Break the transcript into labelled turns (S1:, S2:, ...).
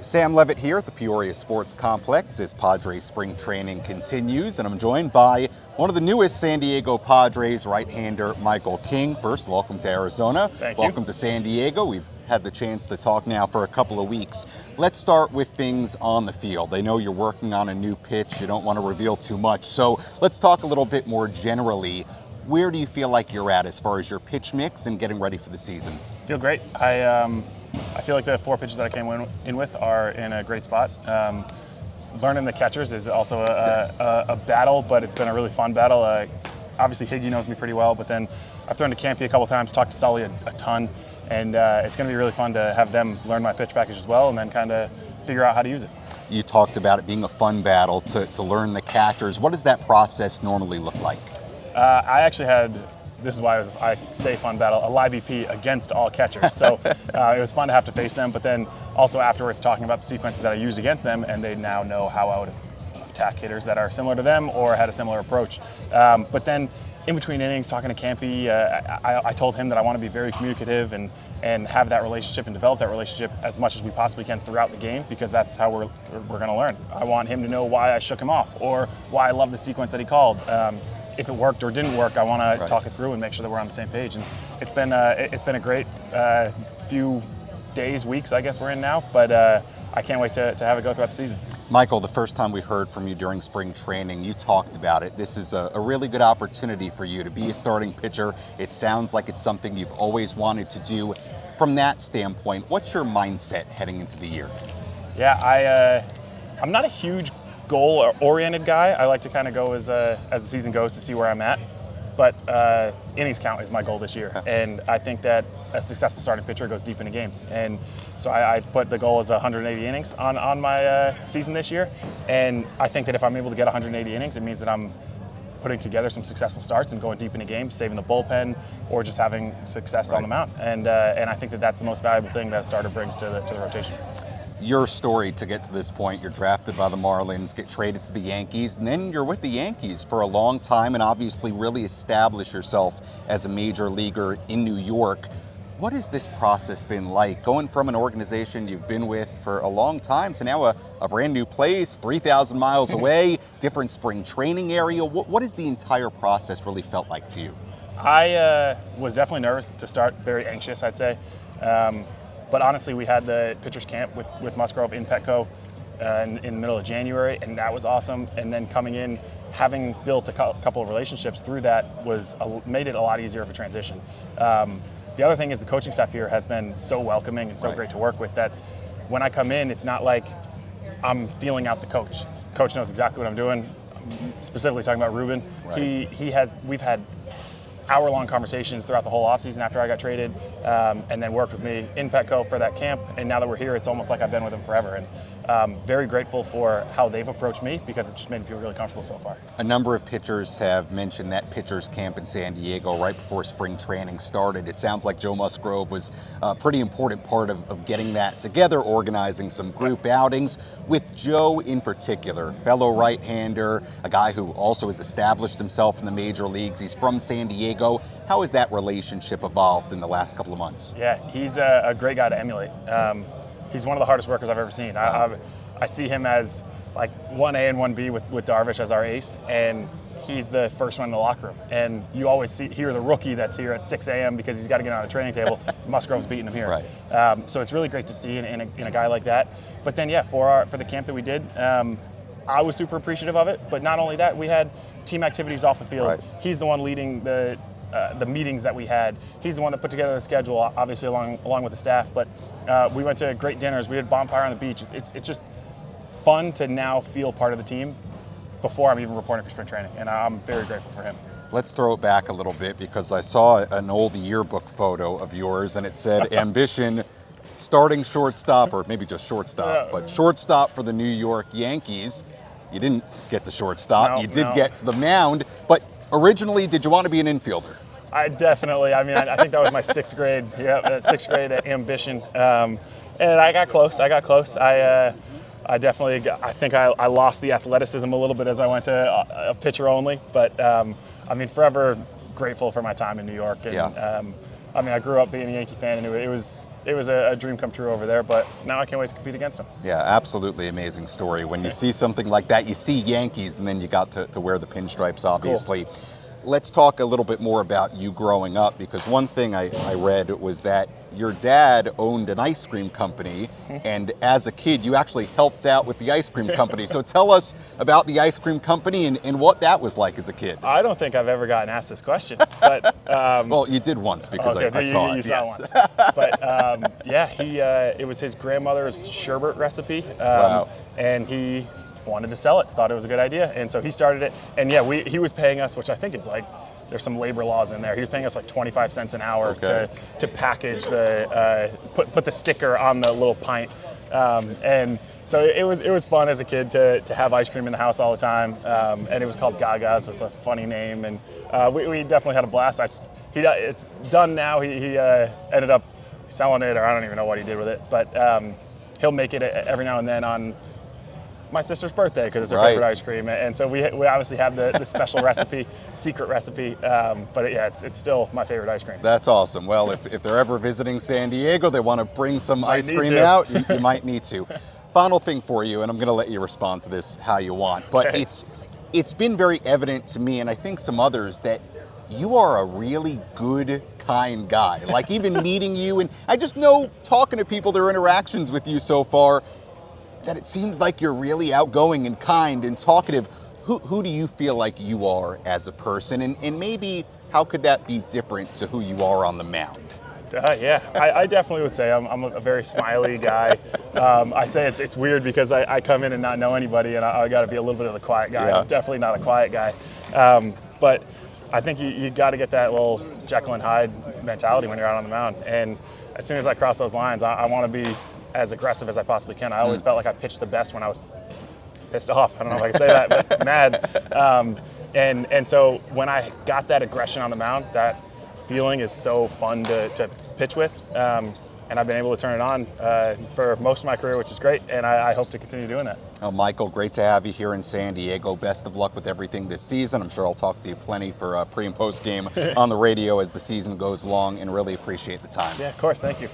S1: Sam Levitt here at the Peoria Sports Complex as Padres spring training continues, and I'm joined by one of the newest San Diego Padres, right-hander Michael King. First, welcome to Arizona.
S2: Thank you.
S1: Welcome to San Diego. We've had the chance to talk now for a couple of weeks. Let's start with things on the field. I know you're working on a new pitch. You don't want to reveal too much, so let's talk a little bit more generally. Where do you feel like you're at as far as your pitch mix and getting ready for the season?
S2: Feel great. I feel like the four pitches that I came in with are in a great spot. Learning the catchers is also a battle, but it's been a really fun battle. Obviously, Higgy knows me pretty well, but then I've thrown to Campy a couple times, talked to Sully a ton, and it's going to be really fun to have them learn my pitch package as well and then kind of figure out how to use it. You
S1: talked about it being a fun battle to learn the catchers. What does that process normally look like?
S2: I actually had, this is why I say fun battle, a live EP against all catchers. So it was fun to have to face them, but then also afterwards talking about the sequences that I used against them, and they now know how I would attack hitters that are similar to them or had a similar approach. But then in between innings, talking to Campy, I told him that I want to be very communicative and have that relationship and develop that relationship as much as we possibly can throughout the game, because that's how we're going to learn. I want him to know why I shook him off or why I love the sequence that he called. If it worked or didn't work, I want to talk it through and make sure that we're on the same page. And it's been a great few days, weeks, I guess we're in now, but I can't wait to have it go throughout the season.
S1: Michael, the first time we heard from you during spring training, you talked about it. This is a really good opportunity for you to be a starting pitcher. It sounds like it's something you've always wanted to do. From that standpoint, what's your mindset heading into the year?
S2: Yeah, I'm not a huge goal-oriented guy. I like to kind of go as the season goes to see where I'm at. But innings count is my goal this year. And I think that a successful starting pitcher goes deep into games. And so I put the goal as 180 innings on my season this year. And I think that if I'm able to get 180 innings, it means that I'm putting together some successful starts and going deep into games, saving the bullpen, or just having success on the mound. And I think that that's the most valuable thing that a starter brings to the rotation.
S1: Your story to get to this point, you're drafted by the Marlins, get traded to the Yankees, and then you're with the Yankees for a long time and obviously really establish yourself as a major leaguer in New York. What has this process been like, going from an organization you've been with for a long time to now a brand new place, 3,000 miles away, different spring training area? What has the entire process really felt like to you?
S2: I was definitely nervous to start, very anxious, I'd say. But honestly, we had the pitchers camp with Musgrove in Petco in the middle of January, and that was awesome. And then coming in, having built a couple of relationships through that made it a lot easier of a transition. The other thing is the coaching staff here has been so welcoming and so great to work with that when I come in, it's not like I'm feeling out the coach. Coach knows exactly what I'm doing. I'm specifically talking about Ruben. We've had hour-long conversations throughout the whole offseason after I got traded, and then worked with me in Petco for that camp. And now that we're here, it's almost like I've been with them forever. And very grateful for how they've approached me, because it just made me feel really comfortable so far.
S1: A number of pitchers have mentioned that pitchers camp in San Diego right before spring training started. It sounds like Joe Musgrove was a pretty important part of getting that together, organizing some group outings. With Joe in particular, fellow right-hander, a guy who also has established himself in the major leagues. He's from San Diego. How has that relationship evolved in the last couple of months?
S2: Yeah, he's a great guy to emulate. He's one of the hardest workers I've ever seen. I see him as like 1A and 1B with Darvish as our ace, and he's the first one in the locker room. And you always hear the rookie that's here at 6 a.m. because he's got to get on a training table. Musgrove's beating him here. So it's really great to see in a guy like that. But then, yeah, for the camp that we did, I was super appreciative of it. But not only that, we had team activities off the field. He's the one leading the meetings that we had. He's the one that put together the schedule, obviously along with the staff. But we went to great dinners. We had bonfire on the beach. It's just fun to now feel part of the team before I'm even reporting for spring training, and I'm very grateful for him.
S1: Let's throw it back a little bit, because I saw an old yearbook photo of yours, and it said ambition, starting shortstop, or maybe just shortstop, but shortstop for the New York Yankees. You didn't get to shortstop. You did get to the mound, but originally, did you want to be an infielder?
S2: I definitely. I mean, I think that was my sixth grade ambition, and I got close. I definitely. I think I lost the athleticism a little bit as I went to a pitcher only, but I mean, forever grateful for my time in New York, and I mean, I grew up being a Yankee fan, and it was a dream come true over there. But now I can't wait to compete against them.
S1: Yeah, absolutely amazing story. When you see something like that, you see Yankees, and then you got to wear the pinstripes, obviously.
S2: Cool.
S1: Let's talk a little bit more about you growing up, because one thing I read was that your dad owned an ice cream company, and as a kid, you actually helped out with the ice cream company. So tell us about the ice cream company and what that was like as a kid.
S2: I don't think I've ever gotten asked this question, but
S1: well, you did once because I saw it.
S2: You saw
S1: yes.
S2: it once. But yeah, it was his grandmother's sherbet recipe,
S1: Wow.
S2: and he wanted to sell it, thought it was a good idea, and so he started it. And yeah, he was paying us, which I think is like, there's some labor laws in there. He was paying us like 25 cents an hour to package the put the sticker on the little pint, and so it was fun as a kid to have ice cream in the house all the time, and it was called Gaga, so it's a funny name, and we definitely had a blast. It's done now. He ended up selling it, or I don't even know what he did with it, but he'll make it every now and then on my sister's birthday because it's her favorite ice cream, and so we obviously have the special recipe, secret recipe, but yeah, it's still my favorite ice cream.
S1: That's awesome. Well, if they're ever visiting San Diego, they want to bring some ice cream out, you might need to. Final thing for you, and I'm going to let you respond to this how you want, but it's been very evident to me, and I think some others, that you are a really good, kind guy. Like even meeting you, and I just know talking to people, their interactions with you so far, that it seems like you're really outgoing and kind and talkative. Who do you feel like you are as a person, and maybe how could that be different to who you are on the mound?
S2: Yeah, I definitely would say I'm a very smiley guy. I say it's weird because I come in and not know anybody, and I got to be a little bit of the quiet guy.
S1: Yeah.
S2: I'm definitely not a quiet guy, but I think you got to get that little Jekyll and Hyde mentality when you're out on the mound. And as soon as I cross those lines, I want to be as aggressive as I possibly can. I always felt like I pitched the best when I was pissed off. I don't know if I can say that, but mad. And so when I got that aggression on the mound, that feeling is so fun to pitch with. And I've been able to turn it on for most of my career, which is great, and I hope to continue doing that.
S1: Oh, Michael, great to have you here in San Diego. Best of luck with everything this season. I'm sure I'll talk to you plenty for pre and post game on the radio as the season goes along, and really appreciate the time.
S2: Yeah, of course. Thank you.